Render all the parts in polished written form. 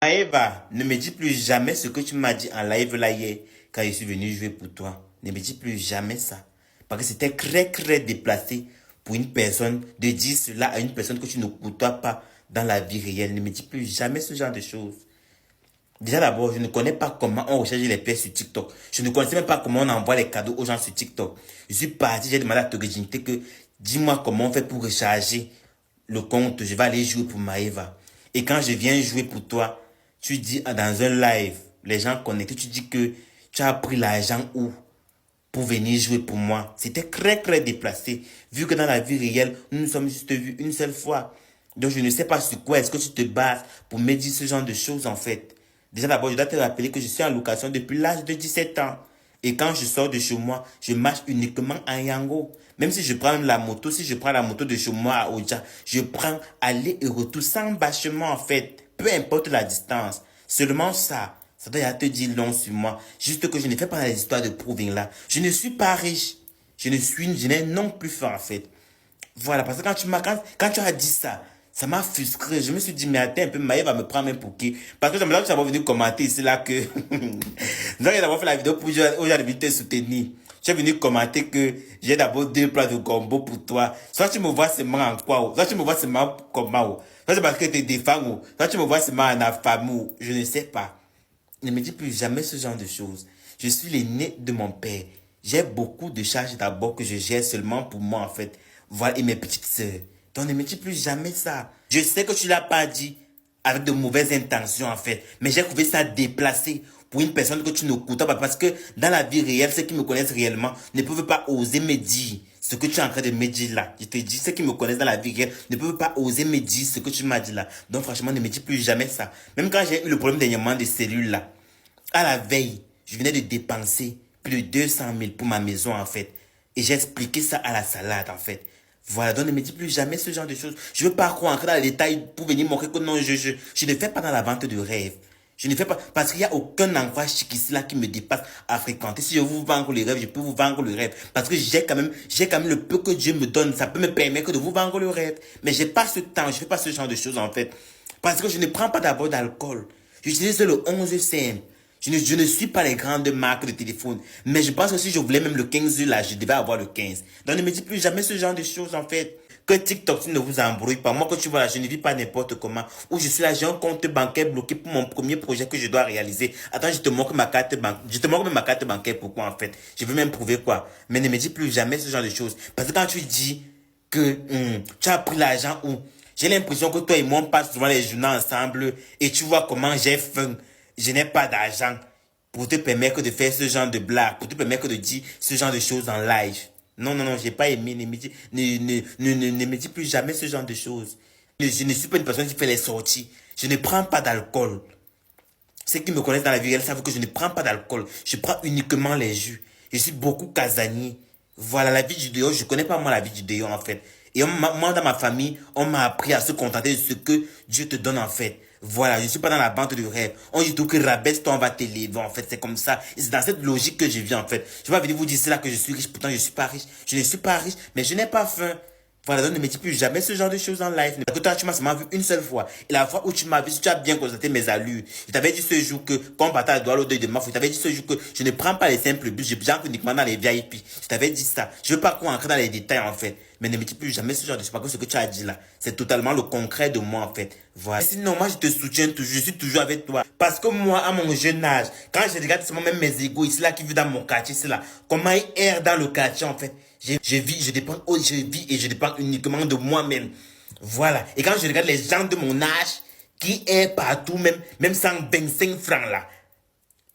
Maëva, ne me dis plus jamais ce que tu m'as dit en live là hier, quand je suis venu jouer pour toi. Ne me dis plus jamais ça. Parce que c'était très déplacé pour une personne de dire cela à une personne que tu ne côtoies pas dans la vie réelle. Ne me dis plus jamais ce genre de choses. Déjà d'abord, je ne connais pas comment on recharge les pièces sur TikTok. Je ne connaissais même pas comment on envoie les cadeaux aux gens sur TikTok. Je suis parti, j'ai demandé à ta virginité que dis-moi comment on fait pour recharger le compte. Je vais aller jouer pour Maëva. Et quand je viens jouer pour toi, tu dis dans un live, les gens connectés, tu dis que tu as pris l'argent où pour venir jouer pour moi. C'était très déplacé. Vu que dans la vie réelle, nous nous sommes juste vus une seule fois. Donc je ne sais pas sur quoi est-ce que tu te bases pour me dire ce genre de choses en fait. Déjà d'abord, je dois te rappeler que je suis en location depuis l'âge de 17 ans. Et quand je sors de chez moi, je marche uniquement en Yango. Même si je prends la moto, si je prends la moto de chez moi à Oja, je prends aller et retour sans bâchement en fait. Peu importe la distance. Seulement ça. Ça doit te dire long sur moi. Juste que je ne fais pas les histoires de proving là. Je ne suis pas riche. Je n'ai non plus faim en fait. Voilà, parce que quand tu as dit ça, ça m'a frustré. Je me suis dit, mais attends un peu, Maï va me prendre même pour qui? Parce que j'aimerais que tu vas venir commenter ici là que... Donc, j'ai d'abord fait la vidéo pour aujourd'hui te soutenir. J'ai venu commenter que j'ai d'abord 2 plats de gombo pour toi. Soit tu me vois seulement en quoi, soit tu me vois seulement comment, soit c'est parce que tu es défend, soit tu me vois seulement en affamou, je ne sais pas. Ne me dis plus jamais ce genre de choses. Je suis l'aîné de mon père. J'ai beaucoup de charges d'abord que je gère seulement pour moi en fait. Voilà, et mes petites sœurs. Donc ne me dis plus jamais ça. Je sais que tu l'as pas dit avec de mauvaises intentions en fait. Mais j'ai trouvé ça déplacé pour une personne que tu ne n'écoutes pas. Parce que dans la vie réelle, ceux qui me connaissent réellement ne peuvent pas oser me dire ce que tu es en train de me dire là. Je te dis, ceux qui me connaissent dans la vie réelle ne peuvent pas oser me dire ce que tu m'as dit là. Donc franchement, ne me dis plus jamais ça. Même quand j'ai eu le problème dernièrement des cellules là, à la veille, je venais de dépenser plus de 200 000 pour ma maison en fait. Et j'ai expliqué ça à la salade en fait. Voilà, donc ne me dis plus jamais ce genre de choses. Je ne veux pas rentrer dans les détails pour venir montrer que non, je ne fais pas dans la vente de rêves. Je ne fais pas, parce qu'il n'y a aucun endroit chic ici là qui me dépasse à fréquenter. Si je vous vends les rêves, je peux vous vendre le rêve. Parce que j'ai quand même le peu que Dieu me donne. Ça peut me permettre de vous vendre le rêve. Mais j'ai pas ce temps, je ne fais pas ce genre de choses en fait. Parce que je ne prends pas d'abord d'alcool. J'utilise le 11 cm. Je ne suis pas les grandes marques de téléphone. Mais je pense que si je voulais même le 15 là, je devais avoir le 15. Donc ne me dis plus jamais ce genre de choses en fait. Que TikTok ne vous embrouille pas. Moi, que tu vois là, je ne vis pas n'importe comment. Où je suis là, j'ai un compte bancaire bloqué pour mon premier projet que je dois réaliser. Attends, je te montre ma carte bancaire. Je te montre même ma carte bancaire. Pourquoi en fait? Je veux même prouver quoi. Mais ne me dis plus jamais ce genre de choses. Parce que quand tu dis que tu as pris l'argent où j'ai l'impression que toi et moi on passe souvent les journées ensemble et tu vois comment j'ai faim. Je n'ai pas d'argent pour te permettre de faire ce genre de blague, pour te permettre de dire ce genre de choses en live. Non, j'ai pas aimé. Ne me dis plus jamais ce genre de choses. Je ne suis pas une personne qui fait les sorties. Je ne prends pas d'alcool. Ceux qui me connaissent dans la vie réelle savent que je ne prends pas d'alcool. Je prends uniquement les jus. Je suis beaucoup casanier. Voilà, la vie du dehors, je connais pas moi la vie du dehors en fait. Et moi dans ma famille, on m'a appris à se contenter de ce que Dieu te donne en fait. Voilà, je suis pas dans la bande de rêve. On dit tout que rabaisse-toi, on va t'élever en fait. C'est comme ça. Et c'est dans cette logique que je vis en fait. Je vais venir vous dire c'est là que je suis riche, pourtant je suis pas riche. Je ne suis pas riche, mais je n'ai pas faim. Voilà, donc ne me dis plus jamais ce genre de choses en live. Parce que toi, tu m'as seulement vu une seule fois. Et la fois où tu m'as vu, si tu as bien constaté mes allures, je t'avais dit ce jour que, quand on battait à doigt l'odeur de ma foi, je t'avais dit ce jour que je ne prends pas les simples bus, j'entre uniquement dans les VIP. Je t'avais dit ça. Je veux pas qu'on entre dans les détails en fait. Mais ne me dis plus jamais ce genre de choses. Parce que ce que tu as dit là, c'est totalement le concret de moi en fait. Voilà. Sinon, moi, je te soutiens toujours. Je suis toujours avec toi. Parce que moi, à mon jeune âge, quand je regarde seulement même mes égos ici là qui vivent dans mon quartier, c'est là, comment ils errent dans le quartier en fait. Je vis, je vis et je dépends uniquement de moi-même. Voilà. Et quand je regarde les gens de mon âge qui est partout, même sans 25 francs là,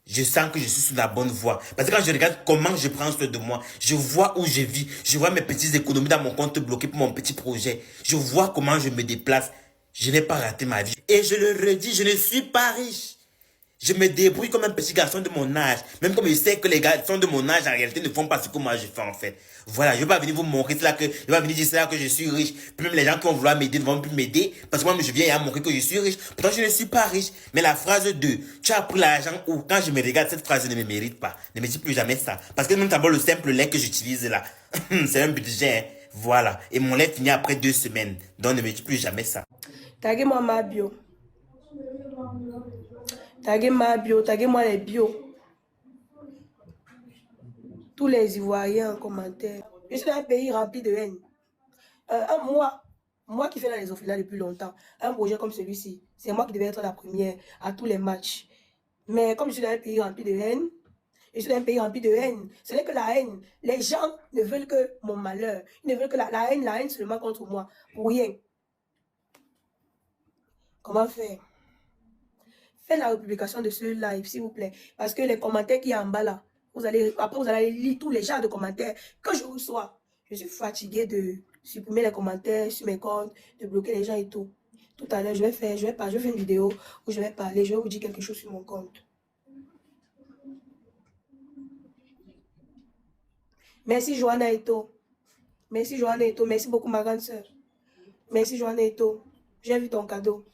je sens que je suis sur la bonne voie. Parce que quand je regarde comment je prends soin de moi, je vois où je vis, je vois mes petites économies dans mon compte bloqué pour mon petit projet. Je vois comment je me déplace. Je n'ai pas raté ma vie. Et je le redis, je ne suis pas riche. Je me débrouille comme un petit garçon de mon âge. Même comme je sais que les garçons de mon âge, en réalité, ne font pas ce que moi je fais, en fait. Voilà, je ne vais pas venir vous montrer cela que, je vais pas venir dire cela que je suis riche. Puis même les gens qui vont vouloir m'aider ne vont plus m'aider. Parce que moi, je viens à montrer que je suis riche. Pourtant, je ne suis pas riche. Mais la phrase 2, tu as pris l'argent où? Quand je me regarde, cette phrase ne me mérite pas. Ne me dis plus jamais ça. Parce que même d'abord, le simple lait que j'utilise là, c'est un budget, hein. Voilà. Et mon lait finit après 2 semaines. Donc, ne me dis plus jamais ça. Taguez-moi ma bio. Taguez ma bio, taguez-moi les bio. Tous les Ivoiriens en commentaire. Je suis dans un pays rempli de haine. Moi qui fais dans les orphelins depuis longtemps, un projet comme celui-ci, c'est moi qui devais être la première à tous les matchs. Mais comme je suis dans un pays rempli de haine, je suis dans un pays rempli de haine. Ce n'est que la haine. Les gens ne veulent que mon malheur. Ils ne veulent que la haine seulement contre moi. Pour rien. Comment faire? Faites la republication de ce live, s'il vous plaît. Parce que les commentaires qui y a en bas là, après vous allez lire tous les genres de commentaires que je reçois. Je suis fatiguée de supprimer les commentaires sur mes comptes, de bloquer les gens et tout. Tout à l'heure, je vais faire une vidéo où je vais parler, je vais vous dire quelque chose sur mon compte. Merci Johanna Eto. Merci Johanna Eto. Merci beaucoup ma grande sœur. Merci Johanna Eto. J'ai vu ton cadeau.